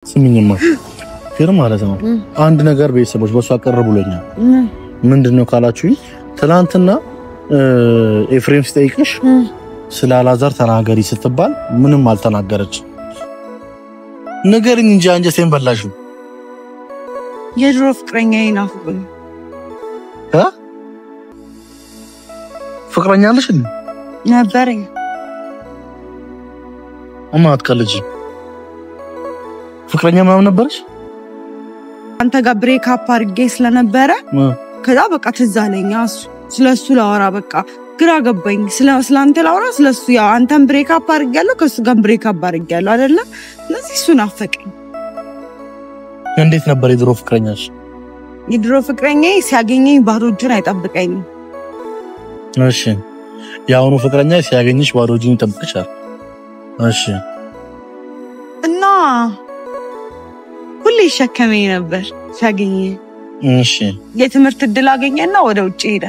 ስሚኝማ ግን ማለት ነው አንድ ነገር ቤተሰቦች በሷ አቀርቡልኛል ምንድነው ካላችሁኝ ትላንትና ኤፍሬም ሲጠይቅሽ ስለ አላዛር ተናገሪ ስትባል ምንም አልተናገረች ነገርኝ እንጂ አንጀቴን በላሽ የድሮ ፍቅረኛዬ ናፍቆኝ ፍቅረኛ አለሽ ነበረኝ አማት ከልጅ ፍቅረኛ ምናምን ነበርሽ አንተ ጋር ብሬክ አፕ አድርጌ ስለነበረ ከዛ በቃ ትዝ አለኝ ስለሱ ላወራ በቃ ግራ ገባኝ ስለአንተ ላወራ ስለሱ ያው አንተም ብሬክ አፕ አድርጌያለሁ ከሱ ጋር ብሬክ አፕ አድርጌያለሁ አይደለ ስለዚህ እሱ ናፈቀኝ እንዴት ነበር የድሮ ፍቅረኛሽ የድሮ ፍቅረኛዬ ሲያገኘኝ ባዶ እጁን አይጠብቀኝም እሺ ያውኑ ፍቅረኛ ሲያገኝሽ ባዶ እጁን ይጠብቅሻል እሺ እና ሁሌ ሸከመኝ ነበር ሲያገኘኝ እሺ የትምህርት እድል አገኘና ወደ ውጪ ሄደ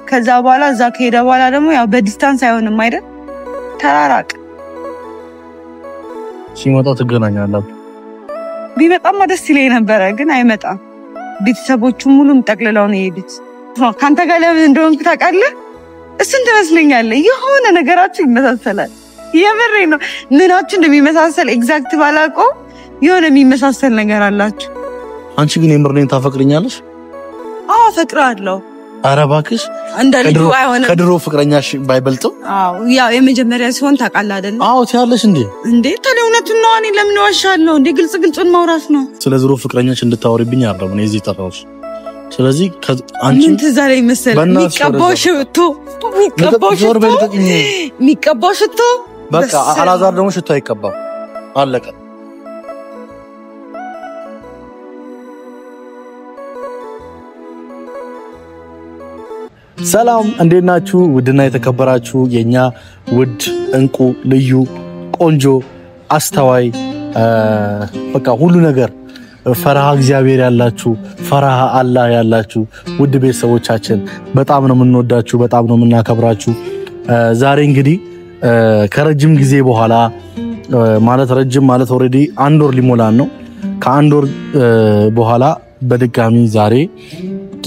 ከዛ በኋላ እዛ ከሄደ በኋላ ደግሞ ያው በዲስታንስ አይሆንም አይደል ተራራቅ ሲመጣው ትገናኛላችሁ ቢመጣማ ደስ ይለኝ ነበር ግን አይመጣም ቤተሰቦቹ ሙሉም ጠቅልለው ነው የሄዱት ካንተ ጋር ለምን እንደሆንኩ ታውቃለህ እሱን ትመስለኛለህ የሆነ ነገራችሁ ይመሳሰላል የምሬ ነው ምናችሁ እንደሚመሳሰል ኤግዛክት ባላውቀው የሆነ የሚመሳሰል ነገር አላችሁ አንቺ ግን የምርኔን ታፈቅሪኛለሽ አዎ ፈቅራለሁ ኧረ እባክሽ እንደልዩ አይሆንም ከድሮ ፍቅረኛሽ ባይበልጥም አዎ ያው የመጀመሪያ ሲሆን ታውቃለህ አይደል አዎ ትያለሽ እንዴ ተለውነቱን ነው እኔ ለምን ዋሻለሁ እንዴ ግልጽን ማውራት ነው ስለ ድሮ ፍቅረኛሽ እንድታወሪብኝ አይደለም እኔ እዚህ ተራውሽ ስለዚህ አንቺ ምን ትዛሬ መሰለኝ ሚቀባው ሽቶ በቃ አላዛር ደግሞ ሽቶ አይቀባም አለቀ ሰላም እንዴት ናችሁ ውድና የተከበራችሁ የኛ ውድ እንቁ ልዩ ቆንጆ አስተዋይ በቃ ሁሉ ነገር ፈራሃ እግዚአብሔር ያላችሁ ፈራሃ አላህ ያላችሁ ውድ ቤተሰቦቻችን በጣም ነው የምንወዳችሁ በጣም ነው የምናከብራችሁ ዛሬ እንግዲህ ከረጅም ጊዜ በኋላ ማለት ረጅም ማለት ኦሬዲ አንድ ወር ሊሞላን ነው ከአንድ ወር በኋላ በድጋሚ ዛሬ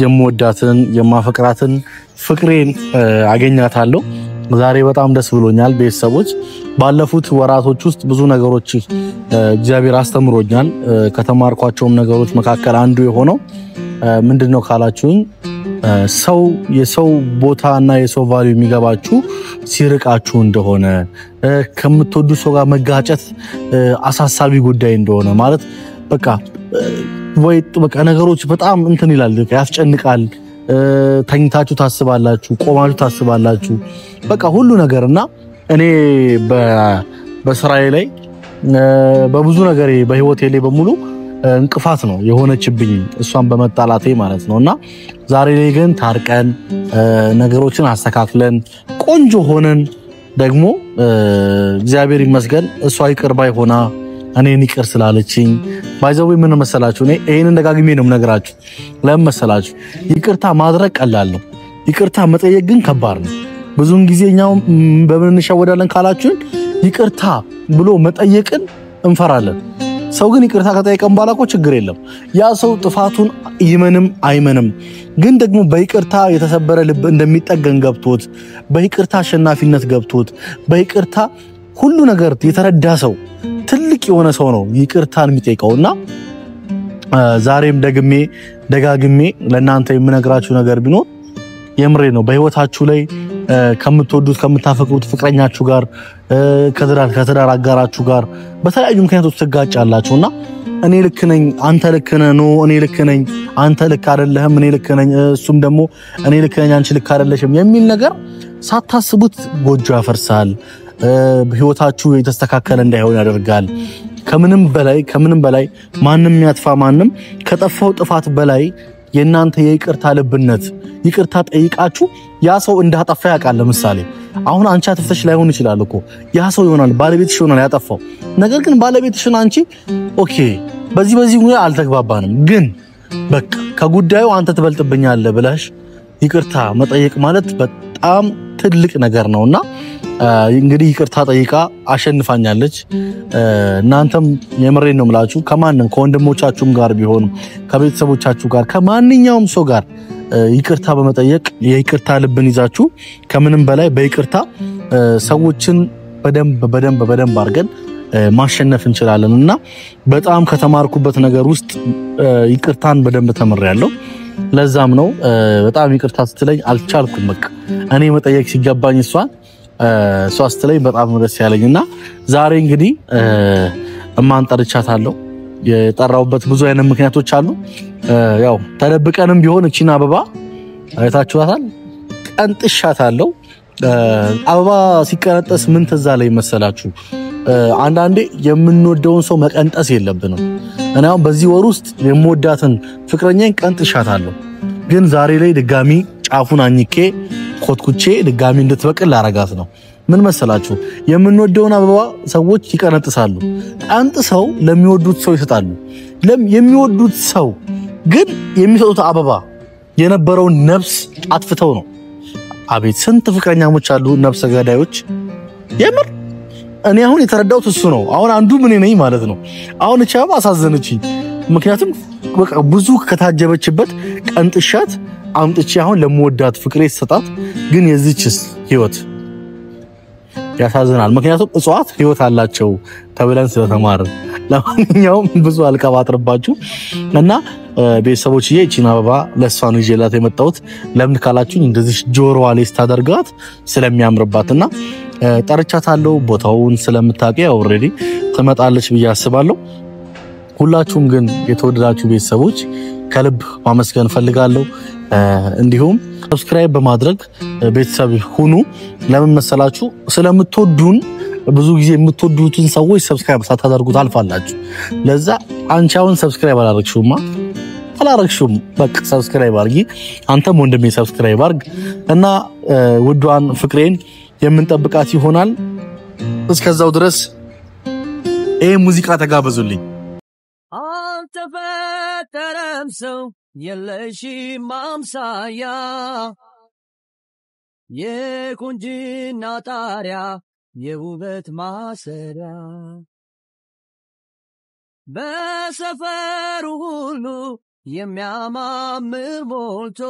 የምወዳትን የማፈቅራትን ፍቅሬን አገኛታለሁ ዛሬ በጣም ደስ ብሎኛል ቤተሰቦች ባለፉት ወራቶች ውስጥ ብዙ ነገሮች እግዚአብሔር አስተምሮኛል ከተማርኳቸው ነገሮች መካከል አንዱ የሆነው ምንድነው ካላችሁኝ ሰው የሰው ቦታና የሰው ቫልዩ የሚገባችሁ ሲርቃችሁ እንደሆነ ከምትወዱ ሰው ጋር መጋጨት አሳሳቢ ጉዳይ እንደሆነ ማለት በቃ ወይ በቃ ነገሮች በጣም እንትን ይላል ያስጨንቃል ተኝታችሁ ታስባላችሁ ቆማችሁ ታስባላችሁ በቃ ሁሉ ነገርና እኔ በስራዬ ላይ በብዙ ነገር በህይወቴ ላይ በሙሉ እንቅፋት ነው የሆነችብኝ እሷን በመጣላቴ ማለት ነውና ዛሬ ላይ ግን ታርቀን ነገሮችን አስተካክለን ቆንጆ ሆነን ደግሞ እግዚአብሔር ይመስገን እሷ ይቅርባይ ሆና እኔን ይቅር ስላለችኝ ባይዘው ምን መሰላችሁ እኔ ይሄን ደጋግሜ ነው የምነግራችሁ ለምን መሰላችሁ ይቅርታ ማድረግ ቀላል ነው ይቅርታ መጠየቅ ግን ከባድ ነው ብዙን ጊዜኛው በምን እንሻወዳለን ካላችሁ ይቅርታ ብሎ መጠየቅን እንፈራለን ሰው ግን ይቅርታ ከጠየቀን ባላቆ ችግር የለም ያ ሰው ጥፋቱን ይመንም አይመንም ግን ደግሞ በይቅርታ የተሰበረ ልብ እንደሚጠገን ገብቶት በይቅርታ አሸናፊነት ገብቶት በይቅርታ ሁሉ ነገር የተረዳ ሰው ትልቅ የሆነ ሰው ነው ይቅርታን የሚጠይቀውና ዛሬም ደጋግሜ ለእናንተ የምነግራችሁ ነገር ቢኖር የምሬ ነው በህይወታችሁ ላይ ከምትወዱት ከምታፈቅሩት ፍቅረኛችሁ ጋር ከትዳር አጋራችሁ ጋር በተለያዩ ምክንያቶች ትጋጫላችሁና እኔ ልክ ነኝ አንተ ልክ ነህ ነው እኔ ልክ ነኝ አንተ ልክ አይደለህም እኔ ልክ ነኝ እሱም ደግሞ እኔ ልክ ነኝ አንቺ ልክ አይደለሽም የሚል ነገር ሳታስቡት ጎጆ ያፈርሳል በህይወታችሁ የተስተካከለ እንዳይሆን ያደርጋል ከምንም በላይ ማንንም ያጥፋ ማንንም ከጠፋው ጥፋት በላይ የናንተ የይቅርታ ልብነት ይቅርታ ጠይቃችሁ ያ ሰው እንዳጠፋ ያውቃል ለምሳሌ አሁን አንቺ አጥፍተሽ ላይሆን ይችላል እኮ ያ ሰው ይሆናል ባለቤትሽ ይሆናል ያጠፋው ነገር ግን ባለቤትሽን አንቺ ኦኬ በዚህ ጉዳይ አልተግባባንም ግን በቃ ከጉዳዩ አንተ ትበልጥብኛለህ ብለሽ ይቅርታ መጠየቅ ማለት በጣም ትልቅ ነገር ነውና እንግዲህ ይቅርታ ጠይቃ አሸንፋኛለች እናንተም የምሬን ነው የምላችሁ ከማንንም ከወንድሞቻችሁም ጋር ቢሆኑ ከቤተሰቦቻችሁ ጋር ከማንኛውም ሰው ጋር ይቅርታ በመጠየቅ የይቅርታ ልብን ይዛችሁ ከምንም በላይ በይቅርታ ሰዎችን በደንብ አድርገን ማሸነፍ እንችላለንና በጣም ከተማርኩበት ነገር ውስጥ ይቅርታን በደንብ ተመሪያለሁ ለዛም ነው በጣም ይቅርታ ስትለኝ አልቻልኩም በቃ እኔ መጠየቅ ሲገባኝ እሷ ስትለኝ በጣም ደስ ያለኝና ዛሬ እንግዲህ እማን ጠርቻታለሁ የጠራውበት ብዙ አይነት ምክንያቶች አሉ ያው ተደብቀንም ቢሆን እቺና አበባ አይታችኋታል ቀንጥሻታለሁ አበባ ሲቀነጠስ ምን ተዛ ላይ መሰላችሁ አንዳንዴ የምንወደውን ሰው መቀንጠስ የለብንም እኔ አሁን በዚህ ወር ውስጥ የምወዳትን ፍቅረኛን ቀንጥሻታለሁ ግን ዛሬ ላይ ድጋሚ ጫፉን አኝኬ ኮትኩቼ ድጋሚ እንድትበቅል ላረጋት ነው ምን መሰላችሁ የምንወደውን አበባ ሰዎች ይቀነጥሳሉ ቀንጥሰው ለሚወዱት ሰው ይሰጣሉ የሚወዱት ሰው ግን የሚሰጡት አበባ የነበረውን ነፍስ አጥፍተው ነው አቤት ስንት ፍቅረኛሞች አሉ ነፍሰ ገዳዮች የምር እኔ አሁን የተረዳሁት እሱ ነው አሁን አንዱ ምን ነኝ ማለት ነው አሁን እቺ አበባ አሳዘነችኝ ምክንያቱም በቃ ብዙ ከታጀበችበት ቀንጥሻት አምጥቼ አሁን ለምወዳት ፍቅሬ ሰጣት ግን የዚችስ ህይወት ያሳዝናል ምክንያቱም እጽዋት ህይወት አላቸው ተብለን ስለተማርን ለማንኛውም ብዙ አልቀባጥርባችሁ እና ቤተሰቦችዬ እቺን አበባ ለሷን ይዤላት የመጣሁት ለምን ካላችሁኝ እንደዚህ ጆሮዋ ላይ ስታደርጋት ስለሚያምርባትና ጠርቻታለሁ ቦታውን ስለምታውቂ ኦሬዲ ትመጣለች ብዬ አስባለሁ ሁላችሁም ግን የተወደዳችሁ ቤተሰቦች ከልብ ማመስገን ፈልጋለሁ እንዲሁም ሰብስክራይብ በማድረግ ቤተሰብ ሁኑ ለምን መሰላችሁ ስለምትወዱን ብዙ ጊዜ የምትወዱትን ሰዎች ሰብስክራይብ ሳታደርጉት አልፋላችሁ ለዛ አንቻውን ሰብስክራይብ አላረግሽውም በቃ ሰብስክራይብ አርጊ አንተም ወንድሜ ሰብስክራይብ አርግ እና ውዷን ፍቅሬን የምንጠብቃት ይሆናል እስከዛው ድረስ ይሄ ሙዚቃ ተጋበዙልኝ አልተፈጠረም ሰው የለሽም አምሳያ የቁንጅና ጣሪያ የውበት ማሰሪያ በሰፈሩ ሁሉ የሚያማምር ሞልቶ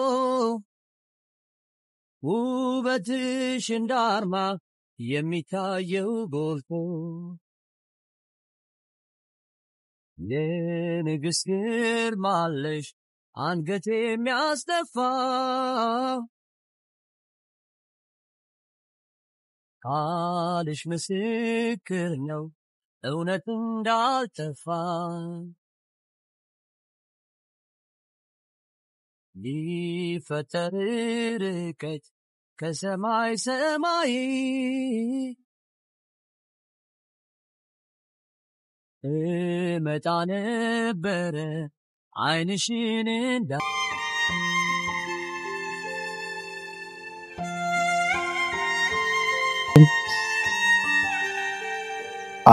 ውበትሽ እንዳርማ የሚታየው ጎልቶ የንግሥት ግርማ አለሽ አንገት የሚያስደፋ ቃልሽ ምስክር ነው እውነት እንዳልጠፋ ሊፈጠር ርቀት ከሰማይ ሰማይ እመጣ ነበረ ዓይንሽን እንዳ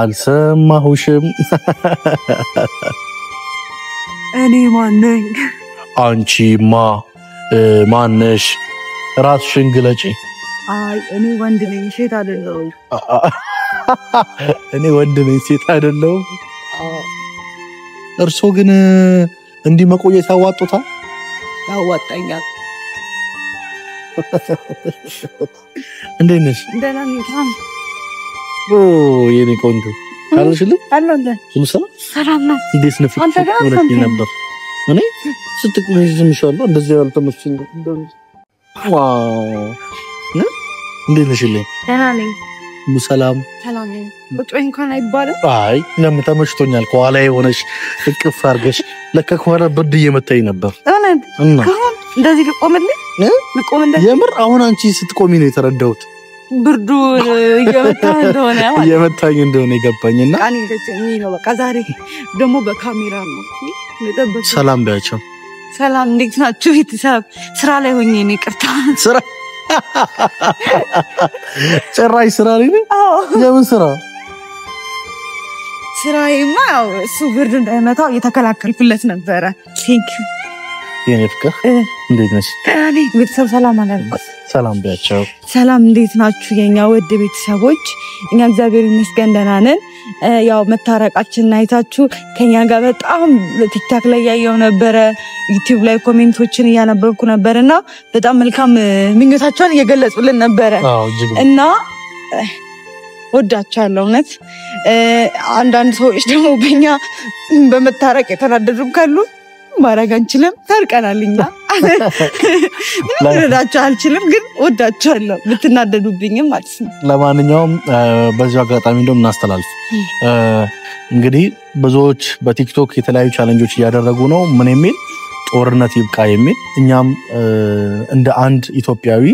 አልሰማሁሽም እኔ ማነኝ አንቺማ ማነሽ ራስሽን ግለጪ አይ እኔ ወንድ ነኝ ሴት አይደለሁም እኔ ወንድ ነኝ ሴት አይደለሁም እርሶ ግን እንዲህ መቆየት ያዋጡታል ያዋጣኛል እንዴት ነሽ ደህና ነኝ የኔ ቆንጆ አለሽልኝ አለለ ሰላም ነው እንዴት ነሽ አንተ ጋር ነበር እኔ ስትቆይ ዝምሻለሁ እንደዚህ ያልተመስል ዋው እንዴት ነሽልኝ ደህና ነኝ ሰላም ነኝ ወጥወይ እንኳን አይባልም አይ ለምን ተመችቶኛል ከኋላዬ ሆነሽ እቅፍ አድርገሽ ለካ ከኋላ ብርድ እየመታኝ ነበር እና እንደዚህ ልቆምልኝ የምር አሁን አንቺ ስትቆሚ ነው የተረዳሁት ብርዱ እየመታኝ እንደሆነ ይገባኝና ቃል እንደዚህ ነው በቃ ዛሬ ደግሞ በካሜራ ነው ሰላም ባያቸው ሰላም እንዴት ናችሁ ቤተሰብ ስራ ላይ ሆኜ ነው ይቅርታ ስራ ጭራሽ ስራ ላይ ነው የምን ስራ ስራዬማ ያው እሱ ብርድ እንዳይመታው እየተከላከልኩለት ነበረ ቴንክ የኔ ፍቅር እንዴት ነሽ? ታኔ ቤተሰብ ሰላም አለልኩ። ሰላም ቢያቸው። ሰላም እንዴት ናችሁ የኛ ውድ ቤተሰቦች? እኛ እግዚአብሔር ይመስገን ደህና ነን። ያው መታረቃችንን አይታችሁ ከኛ ጋር በጣም ቲክታክ ላይ ያየው ነበር፣ ዩቲዩብ ላይ ኮሜንቶችን እያነበብኩ ነበርና በጣም መልካም ምኞታቸውን እየገለጹልን ነበር እና ወዳቻለሁ እውነት። አንዳንድ ሰዎች ደግሞ በእኛ በመታረቅ የተናደዱ ካሉ ማረግ አንችልም፣ ታርቀናልኛ ልረዳቸው አልችልም፣ ግን ወዳቻለሁ ብትናደዱብኝም ማለት ነው። ለማንኛውም በዚህ አጋጣሚ እንደውም እናስተላልፍ እንግዲህ ብዙዎች በቲክቶክ የተለያዩ ቻሌንጆች እያደረጉ ነው። ምን የሚል ጦርነት ይብቃ የሚል እኛም እንደ አንድ ኢትዮጵያዊ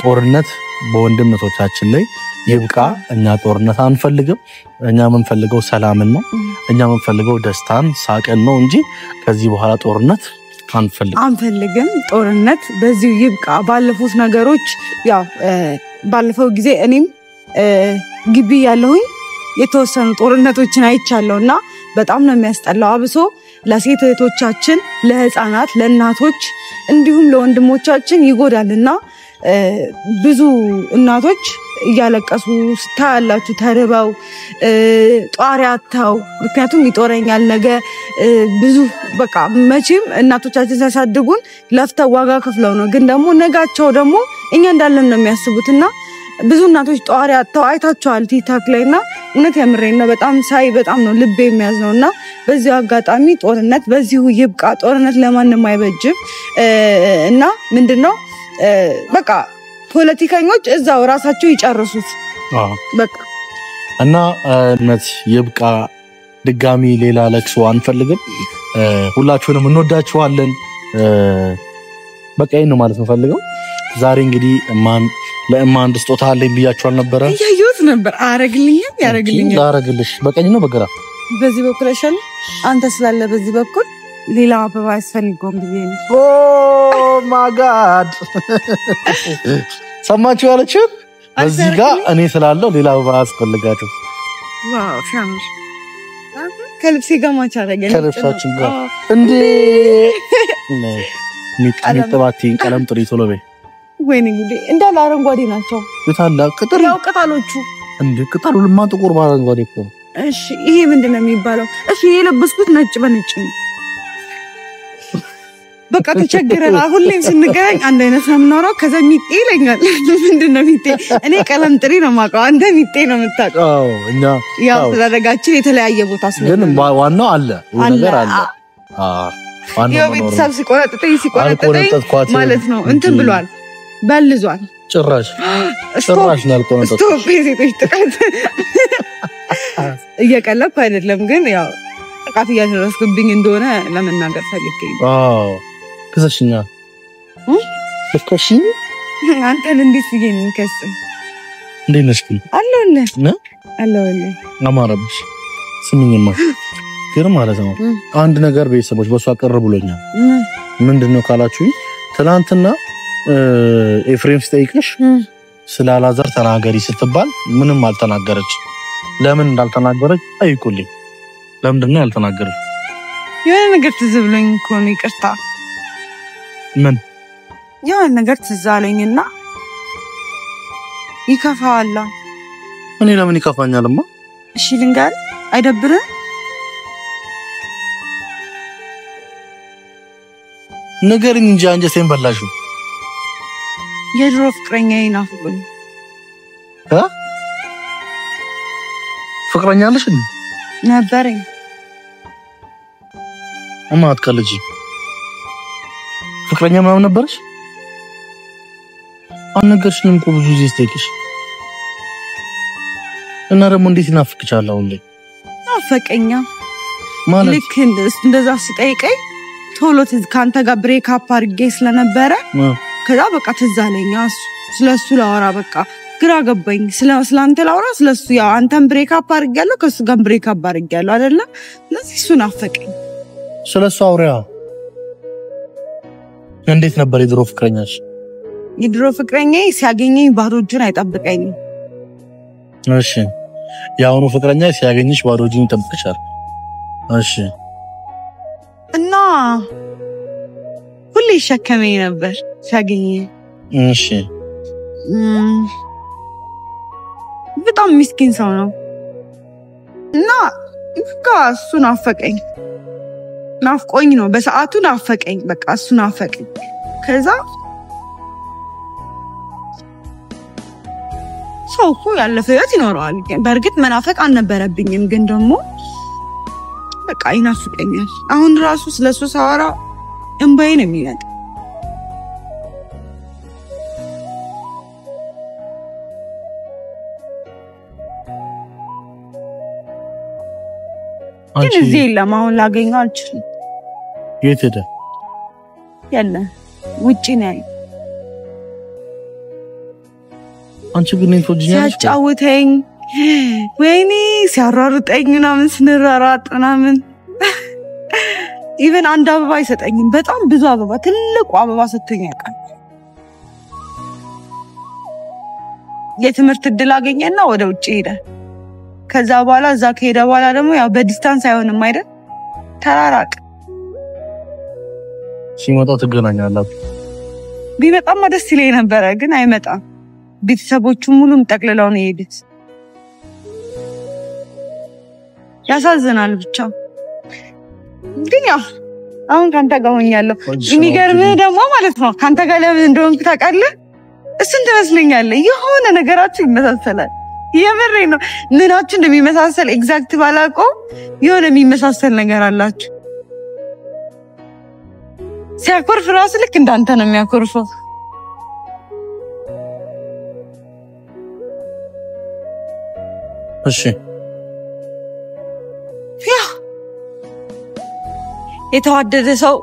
ጦርነት በወንድምነቶቻችን ላይ ይብቃ። እኛ ጦርነት አንፈልግም። እኛ የምንፈልገው ሰላምን ነው። እኛ የምንፈልገው ደስታን፣ ሳቅን ነው እንጂ ከዚህ በኋላ ጦርነት አንፈልግም። ጦርነት በዚሁ ይብቃ። ባለፉት ነገሮች ያው ባለፈው ጊዜ እኔም ግቢ ያለሁኝ የተወሰኑ ጦርነቶችን አይቻለሁና በጣም ነው የሚያስጠላው። አብሶ ለሴት እህቶቻችን፣ ለህፃናት፣ ለእናቶች እንዲሁም ለወንድሞቻችን ይጎዳልና ብዙ እናቶች እያለቀሱ ስታያላችሁ ተርበው ጧሪ አጥተው፣ ምክንያቱም ይጦረኛል ነገ ብዙ በቃ መቼም እናቶቻችን ሲያሳድጉን ለፍተው ዋጋ ከፍለው ነው፣ ግን ደግሞ ነጋቸው ደግሞ እኛ እንዳለን ነው የሚያስቡትና ብዙ እናቶች ጧሪ አጥተው አይታችኋል ቲክታክ ላይና እውነት ያምረኝ ነው በጣም ሳይ በጣም ነው ልቤ የሚያዝነውና በዚህ አጋጣሚ ጦርነት በዚሁ ይብቃ። ጦርነት ለማንም አይበጅም እና ምንድነው በቃ ፖለቲከኞች እዛው ራሳቸው ይጨርሱት በቃ እና እነት ይብቃ። ድጋሚ ሌላ ለቅሶ አንፈልግም። ሁላችሁንም እንወዳችኋለን። በቃ ይሄን ነው ማለት ነው ፈልገው። ዛሬ እንግዲህ ለእማን ስጦታ አለኝ ብያችኋል ነበር። ያዩት ነበር አረግልኝም ያረግልኛል። ላረግልሽ በቀኝ ነው በግራ? በዚህ በኩል አይሻል አንተ ስላለ በዚህ በኩል ሌላ አበባ ያስፈልገውም ብዬ ነው። ኦ ማይ ጋድ ሰማችሁ ያለችው? በዚህ ጋር እኔ ስላለው ሌላ አበባ ያስፈልጋችሁ። ዋው ሻምሽ ከልብሴ ጋር ማች አረገኝ። ከልብሳችን ጋር እንዴ ሚጥባቲን ቀለም ጥሪ ቶሎ በይ። ወይኔ እንዴ እንዳለ አረንጓዴ ናቸው። የታላ ቅጠል? ያው ቅጠሎቹ እንዴ ቅጠሉ ለማን ጥቁር አረንጓዴ እኮ። እሺ ይሄ ምንድነው የሚባለው? እሺ የለበስኩት ነጭ በነጭ ነው። በቃ ተቸግረና ሁሌም ስንገናኝ አንድ አይነት ነው የምናወራው። ከዛ ሚጤ ይለኛል። ምንድነው ሚጤ? እኔ ቀለም ጥሪ ነው የማውቀው፣ አንተ ሚጤ ነው የምታውቀው። አዎ እኛ ያው ስለደረጋችን የተለያየ ቦታ ስለሆነ ግን ዋናው አለ ነገር አለ። ያው ቤተሰብ ሲቆረጥጠኝ ማለት ነው እንትን ብሏል፣ በልዟል። ጭራሽ ነው ያልቆረጠው። ስቶፕ የሴቶች ጥቃት እየቀለብኩ አይደለም፣ ግን ያው ጥቃት እያደረስኩብኝ እንደሆነ ለመናገር ፈልጌ ነው። አዎ ከዛሽኛ ለከሽኝ አንተን እንዴት ይገኝ ከስ እንዴት ነሽ? አለሁልህ ነው አለሁልህ። አማረብሽ። ስሚኝማ ግን ማለት ነው አንድ ነገር ቤተሰቦች በሷ ቀር ብሎኛል። ምንድነው ካላችሁኝ ትናንትና ኤፍሬም ሲጠይቅሽ ስለ አላዛር ተናገሪ ስትባል ምንም አልተናገረች። ለምን እንዳልተናገረች ጠይቁልኝ። ለምንድነው ያልተናገረች? የሆነ ነገር ትዝ ብሎኝ እኮ ነው። ይቅርታ። ምን የሆነ ነገር ትዝ አለኝና ይከፋዋል። እኔ ለምን ይከፋኛልማ? እሺ ልንገርህ፣ አይደብርም? ንገሪኝ እንጂ አንጀቴን በላሽው። የድሮ ፍቅረኛዬ ናፍቆኝ። ፍቅረኛ አለሽ እንዴ? ነበረኝ። አትቀልጂ። ፍቅረኛ ምናምን ነበርሽ? አልነገርሽኝም እኮ ብዙ ጊዜ ስጠይቅሽ። እና ደግሞ እንዴት ይናፍቅሻል አሁን ላይ? ናፈቀኛ ማለት ልክ እንደዛ ሲጠይቀኝ ቶሎ ካንተ ጋር ብሬክ አፕ አድርጌ ስለነበረ ከዛ በቃ ትዝ አለኝ። ስለሱ ላወራ በቃ ግራ ገባኝ። ስለአንተ ላወራ ስለሱ ያው አንተን ብሬክ አፕ አድርጌያለሁ ከሱ ጋር ብሬክ አፕ አድርጌያለሁ አይደለ? ስለዚህ እሱ ናፈቀኝ። ስለሱ አውሪያ። እንዴት ነበር የድሮ ፍቅረኛሽ? የድሮ ፍቅረኛዬ ሲያገኘኝ ባዶ እጁን አይጠብቀኝም። እሺ ያውኑ ፍቅረኛ ሲያገኝሽ ባዶ እጁን ይጠብቅሻል? እሺ እና ሁሌ ይሸከመኝ ነበር ሲያገኝ እሺ በጣም ምስኪን ሰው ነው እና በቃ እሱ ናፍቆኝ ነው በሰዓቱ ናፈቀኝ በቃ እሱ ናፈቀኝ ከዛ ሰው እኮ ያለፈ ህይወት ይኖረዋል በእርግጥ መናፈቅ አልነበረብኝም ግን ደግሞ በቃ ይናፍቀኛል አሁን ራሱ ስለሱ ሳወራ እንባዬ ነው የሚመጣ ግን እዚህ የለም አሁን ላገኘው አልችልም የት ሄደ ያለ ውጪ ነው ያለው አንቺ ግን እንትወጂኛለሽ ሲያጫውተኝ ወይኔ ሲያራርጠኝ ምናምን ስንራራጥ ምናምን ኢቨን አንድ አበባ አይሰጠኝም በጣም ብዙ አበባ ትልቁ አበባ ሰጥቶኝ ያውቃል የትምህርት እድል አገኘና ወደ ውጪ ሄደ ከዛ በኋላ እዛ ከሄደ በኋላ ደግሞ ያው በዲስታንስ አይሆንም አይደል ተራራቅ ሲመጣ ትገናኛላችሁ ቢመጣማ ደስ ይለኝ ነበር ግን አይመጣም ቤተሰቦቹ ሙሉም ጠቅልለው ነው የሄዱት ያሳዝናል ብቻ ግን ያው አሁን ካንተ ጋር ሆኛለሁ የሚገርምህ ደግሞ ማለት ነው ካንተ ጋር ለምን እንደሆንክ ታውቃለህ እሱን ትመስለኛለህ የሆነ ነገራችሁ ይመሳሰላል የምሬ ነው ምናችሁ እንደሚመሳሰል ኤግዛክት ባላውቀው የሆነ የሚመሳሰል ነገር አላችሁ ሲያኮርፍ ራሱ ልክ እንዳንተ ነው የሚያኮርፈው እሺ የተዋደደ ሰው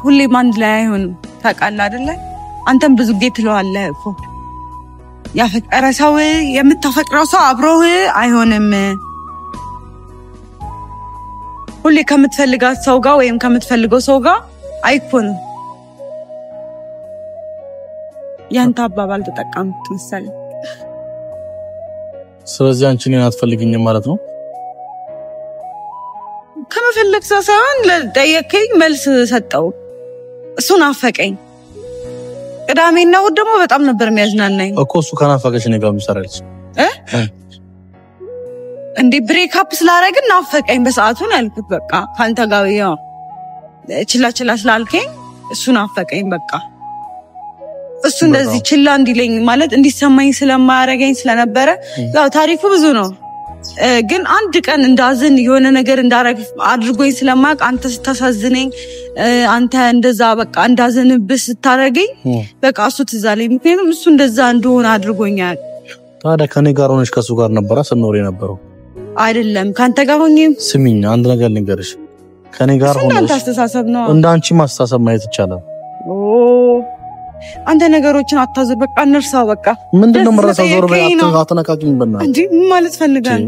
ሁሌም አንድ ላይ አይሆንም ታውቃለህ አይደለ አንተም ብዙ ጊዜ ትለዋለህ እኮ ያፈቀረ ሰው የምታፈቅረው ሰው አብሮህ አይሆንም ሁሌ ከምትፈልጋት ሰው ጋር ወይም ከምትፈልገው ሰው ጋር አይኮንም ያንተ አባባል ተጠቃምት መሰለኝ ስለዚህ አንቺ እኔን አትፈልጊኝም ማለት ነው ከመፈለግ ሳይሆን ለጠየቀኝ መልስ ሰጠው እሱን አፈቀኝ ቅዳሜና እሑድ ደግሞ በጣም ነበር የሚያዝናናኝ እኮ እሱ ከናፈቀሽ እኔ ጋር ምሰራልሽ እንዴ ብሬክ አፕ ስላደረግን ናፈቀኝ በሰዓቱ ነው ያልኩት በቃ ካንተ ጋር ያው ችላ ስላልከኝ እሱን አፈቀኝ በቃ እሱ እንደዚህ ችላ እንዲለኝ ማለት እንዲሰማኝ ስለማያረጋኝ ስለነበረ ያው ታሪኩ ብዙ ነው ግን አንድ ቀን እንዳዝን የሆነ ነገር እንዳረግ አድርጎኝ ስለማቅ አንተ ስታሳዝነኝ አንተ እንደዛ በቃ እንዳዝንብስ ስታረገኝ በቃ እሱ ትዛለኝ ምክንያቱም እሱ እንደዛ እንደሆነ አድርጎኛል ታዲያ ከኔ ጋር ሆነሽ ከሱ ጋር ነበር ሰኖር የነበረው አይደለም ካንተ ጋር ሆኜም ስሚኝ አንድ ነገር ልንገርሽ ከኔ ጋር ሆነሽ እንዳንተ አስተሳሰብ ነው እንዳንቺ ማስተሳሰብ ማየት ይቻላል አንተ ነገሮችን አታዘብ በቃ እንርሳው በቃ ምንድነው መረሳው ዞር በይ አትነካኪኝ በእናትህ እንዴ ማለት ፈልጋል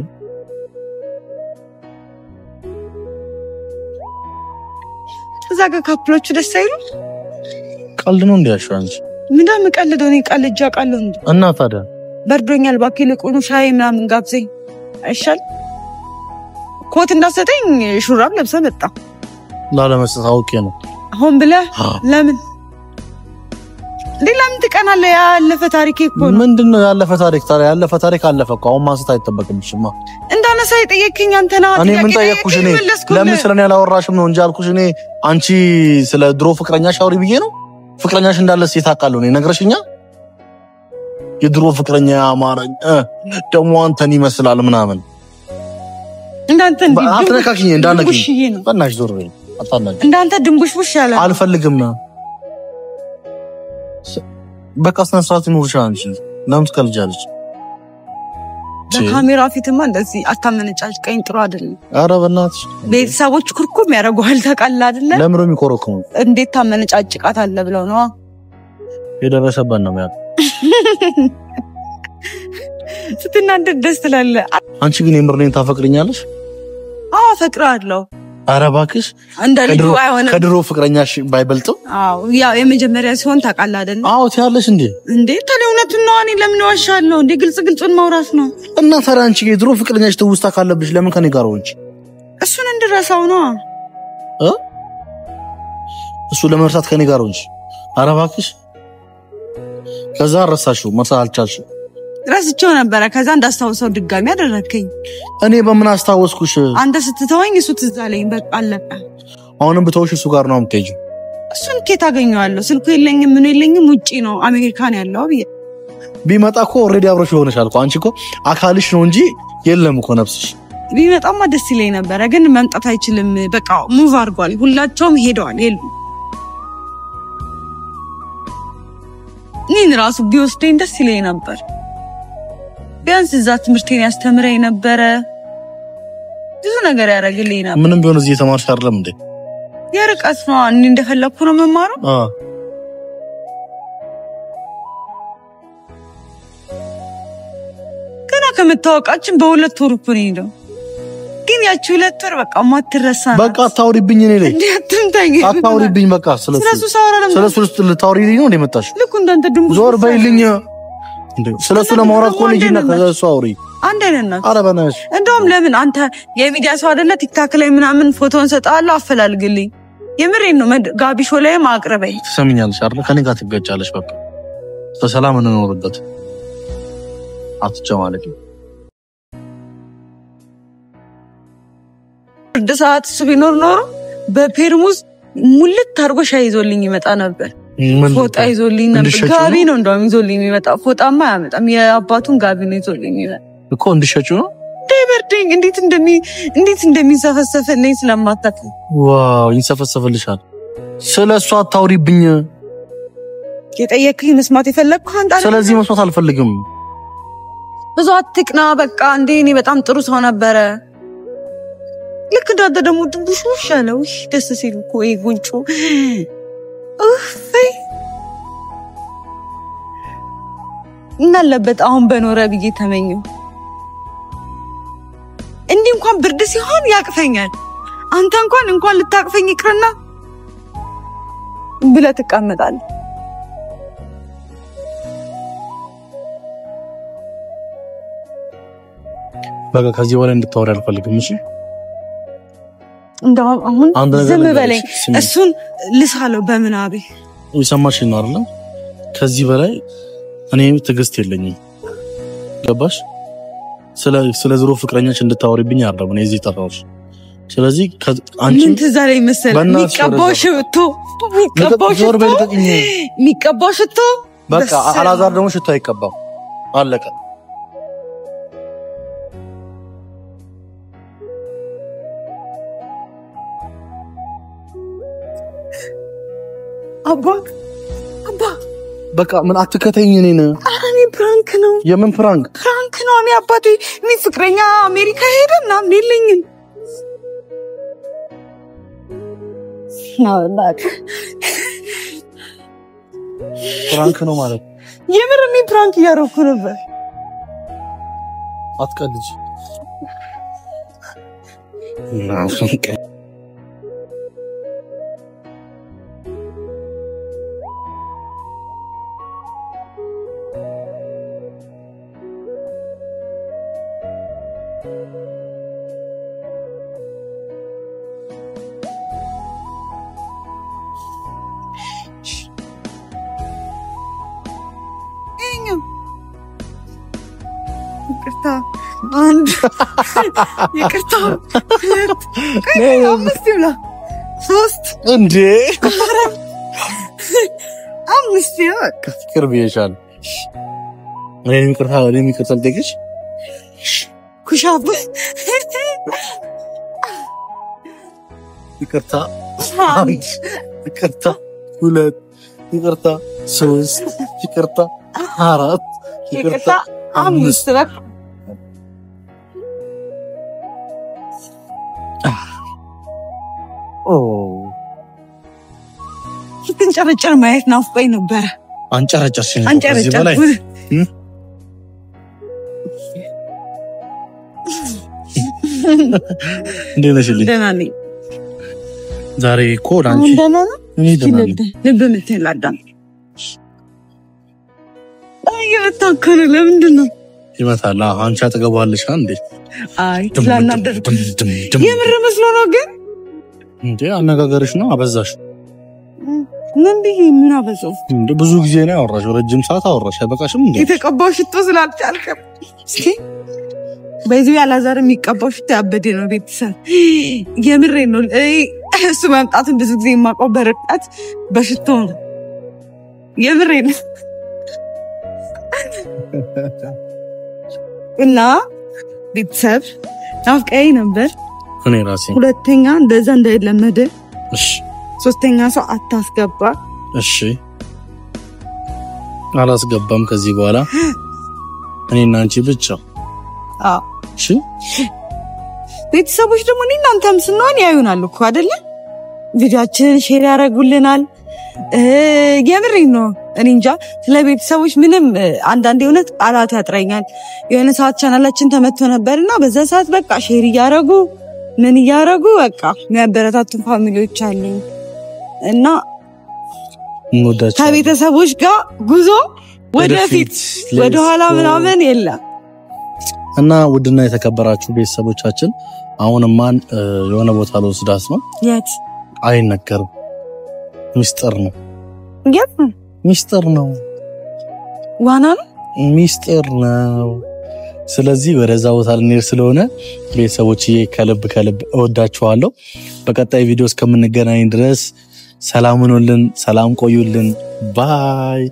እዛ ጋር ካፕሎቹ ደስ አይሉ ቀልድ ነው እንዲያሽው አንቺ ምንድነው መቀልደው ነው ቀልጃ ቃለው እንዴ እና ታዲያ በርዶኛል ባኪ ልቁኑ ሻይ ምናምን ጋብዘኝ አይሻል ኮት እንዳሰጠኝ ሹራብ ለብሰ መጣ ላለመስጠት አውቄ ነው አሁን ብለህ ለምን ለምን ትቀናለህ ያለፈ ታሪክ እኮ ነው ምንድነው ያለፈ ታሪክ ታዲያ ያለፈ ታሪክ አለፈ እኮ አሁን ማንሳት አይተበቅምሽማ እንዳነሳ የጠየቅኝ አንተ ነህ እኔ ምን ጠየቅኩሽ እኔ ለምን ስለኔ ያላወራሽም ነው እንጂ አልኩሽ እኔ አንቺ ስለ ድሮ ፍቅረኛሽ አውሪ ብዬ ነው ፍቅረኛሽ እንዳለ ሲታቃለው ነው ነግረሽኛ የድሮ ፍቅረኛ አማረኝ ደሞ አንተን ይመስላል ምናምን እንዳንተ አትነካኪኝ እንዳነኪኝ በእናትሽ ዞር በይ አታናጅ እንዳንተ ድንቡሽቡሽ ያለ አልፈልግም በቃ ስነስርዓት ይኖርሻል አንቺ ለምን ትከልጃለሽ በካሜራ ፊትማ እንደዚህ አታመነጫጭቀኝ ጥሩ አይደለም ኧረ በእናትሽ ቤተሰቦች ኩርኩም ያረጋዋል ታውቃለህ አይደለ ለምን ነው የሚቆረኩሙ እንዴት ታመነጫጭቃት አለ ብለው ነው የደረሰበት ነው ማለት ስትናደድ ደስ ትላለህ አንቺ ግን የምርኔን ታፈቅሪኛለሽ አዎ አፈቅራለሁ ኧረ እባክሽ እንደልዩ አይሆንም ከድሮ ፍቅረኛሽ ባይበልጥም አዎ ያው የመጀመሪያ ሲሆን ታውቃለህ አይደል አዎ ትያለሽ እንዴ ተለውነቱን ነው እኔ ለምን ዋሻለሁ እንዴ ግልጽን ማውራት ነው እና ታዲያ አንቺ የድሮ ፍቅረኛሽ ትውስታ ካለብሽ ለምን ከኔ ጋር ሆንሽ እሱን እንድረሳው ነው እሱ ለመርሳት ከኔ ጋር ሆንሽ ኧረ እባክሽ ከዛ ረሳሽው መርሳት አልቻልሽም ረስቼው ነበር ከዛ እንዳስታውሰው ድጋሚ አደረከኝ እኔ በምን አስታወስኩሽ አንተ ስትተወኝ እሱ ትዝ አለኝ በቃ አለቀ አሁንም ብተውሽ እሱ ጋር ነው የምትሄጂው እሱን ከየት አገኘዋለሁ ስልኩ የለኝም ምን የለኝም ውጪ ነው አሜሪካን ያለው ቢመጣ እኮ ኦሬዲ አብሮሽ ሆነሻል እኮ አንቺ እኮ አካልሽ ነው እንጂ የለም እኮ ነፍስሽ ቢመጣማ ደስ ይለኝ ነበር ግን መምጣት አይችልም በቃ ሙቭ አድርጓል ሁላቸውም ሄደዋል የሉ እኔን ራሱ ቢወስደኝ ደስ ይለኝ ነበር ቢያንስ እዛ ትምህርቴን ያስተምረኝ ነበር ብዙ ነገር ያደርግልኝ ነበር ምንም ቢሆን እዚህ ተማርሽ አይደለም እንዴ የርቀት ነው እኔ እንደፈለኩ ነው መማረው ገና ከመታወቃችን በሁለት ወር እኮ ነው ግን ያቺ ሁለት ወር በቃ ማትረሳ በቃ አታውሪብኝ እኔ ላይ እንዴ አትምታኝ አታውሪብኝ በቃ ስለሱ ልታውሪልኝ ነው እንዴ መጣሽ ልኩ እንዳንተ ድምፅ ዞር በይልኝ እንዴ ስለሱ ለማውራት እኮ ልጅ እና ከዛሱ አውሪ አንድ አይነት ኧረ በናትሽ እንደውም ለምን አንተ የሚዲያ ሰው አይደለ ቲክታክ ላይ ምናምን ፎቶን ሰጣለሁ አፈላልግልኝ የምሬን ነው ጋቢሾ ላይ ማቅረበኝ ትሰሚኛለሽ አይደል ከኔ ጋር ትገጫለሽ በቃ በሰላም እንኖርበት አትጨማለቂ እንደ ሰዓት እሱ ቢኖር ኖሮ በፔርሙዝ ሙልት አድርጎ ሻይ ይዞልኝ ይመጣ ነበር ፎጣ ይዞልኝ ነበር ጋቢ ነው እንደውም ይዞልኝ ይመጣ ፎጣማ ያመጣም የአባቱን ጋቢ ነው ይዞልኝ ይመጣ እኮ እንድሸጩ ነው ደበርደኝ እንዴት እንደሚሰፈሰፈልኝ ስለማታውቅ ዋው ይንሰፈሰፈልሻል ስለሱ አታውሪብኝ የጠየቅኝ መስማት የፈለግኩ አንተ ስለዚህ መስማት አልፈልግም ብዙ አትቅና በቃ እንዴ እኔ በጣም ጥሩ ሰው ነበረ ልክ እንዳንተ ደግሞ ድንቡሽ ነው ደስ ሲል እኮ ጉንጩ እናለበት አሁን በኖረ ብዬ ተመኘው እንዲህ እንኳን ብርድ ሲሆን ያቅፈኛል አንተ እንኳን ልታቅፈኝ ይቅርና ብለህ ትቀመጣለህ በቃ ከዚህ በኋላ እንድታወሪ አልፈልግም እሺ እንደው አሁን ዝም በለኝ እሱን ልሳለው በመናቤ ይሰማሽ ነው አይደል ከዚህ በላይ እኔ ትግስት የለኝም ገባሽ ስለ ዝሮ ፍቅረኛች እንድታወሪብኝ አይደለም እኔ እዚህ ተራውሽ ስለዚህ አንቺ ምን ትዛለኝ መሰለኝ ሚቀባው ሽቶ በቃ አላዛር ደግሞ ሽቶ አይቀባው አለቀ አባ በቃ ምን አትከተኝ እኔን እኔ ፕራንክ ነው የምን ፕራንክ ነው እኔ አባቴ እኔ ፍቅረኛ አሜሪካ ሄደ ምናምን የለኝም ፕራንክ ነው ማለት የምር እኔ ፕራንክ እያደረኩ ነበር አትቀልጂ ይቅርታ አምስት ይብላ ሶስት እንዴ አምስት ይቅር ብዬሻል እኔም ይቅርታ ልጠይቅሽ ኩሻብ ይቅርታ አንድ ይቅርታ ሁለት ይቅርታ ሶስት ይቅርታ አራት ይቅርታ አምስት በቃ ስትንጨረጨር ማየት ናፍቆኝ ነበር አንጨረጨርሽኝ ከዚህ በላይ እንዴት ነሽልኝ ደህና ነኝ ዛሬ እኮ ላንቺ ደህና ነው ልብ ምትል አዳም እየመታከለ ለምንድን ነው ይመታል አንቺ አጠገቧለሽ እንዴ አይ ስላናደርኩ የምር መስሎ ነው ግን እንዴ አነጋገርሽ ነው አበዛሽ ምን አበዛው? ብዙ ጊዜ ነው ያወራሽው፣ ረጅም ሰዓት አወራሽ። አይበቃሽም እንዴ? የተቀባው ሽቶ ስላልቻልከም እስኪ በዚህ ያላዛር የሚቀባው ሽቶ ያበደ ነው። ቤተሰብ የምሬ ነው። እሱ መምጣቱን ብዙ ጊዜ የማውቀው በርቀት በሽቶ ነው። የምሬ ነው። እና ቤተሰብ ናፍቀኸኝ ነበር። እኔ ራሴ ሁለተኛ እንደዛ እንዳይለመደ እሺ፣ ሶስተኛ ሰው አታስገባ። እሺ፣ አላስገባም ከዚህ በኋላ እኔና አንቺ ብቻ። እሺ፣ ቤተሰቦች ደግሞ እኔና አንተም ስንሆን ያዩናል እኮ አይደለ? ቪዲዮአችንን ሼር ያደርጉልናል። የምሬ ነው። እኔ እንጃ ስለ ቤተሰቦች ምንም አንዳንዴ እውነት ቃላት ያጥረኛል። የሆነ ሰዓት ቻናላችን ተመቶ ነበርና በዛ ሰዓት በቃ ሼር እያደረጉ ምን እያደረጉ በቃ የሚያበረታቱን ፋሚሊዎች አሉኝ እና ከቤተሰቦች ጋር ጉዞ ወደፊት ወደኋላ ምናምን የለም። እና ውድና የተከበራችሁ ቤተሰቦቻችን አሁንማን የሆነ ቦታ ልወስዳት ነው። የት አይነገርም፣ ሚስጥር ነው። የት ሚስጥር ነው? ዋና ነው፣ ሚስጥር ነው። ስለዚህ ወደዛ ቦታ ልንሄድ ስለሆነ ቤተሰቦችዬ ከልብ እወዳችኋለሁ። በቀጣይ ቪዲዮ እስከምንገናኝ ድረስ ሰላም ሁኑልን፣ ሰላም ቆዩልን። ባይ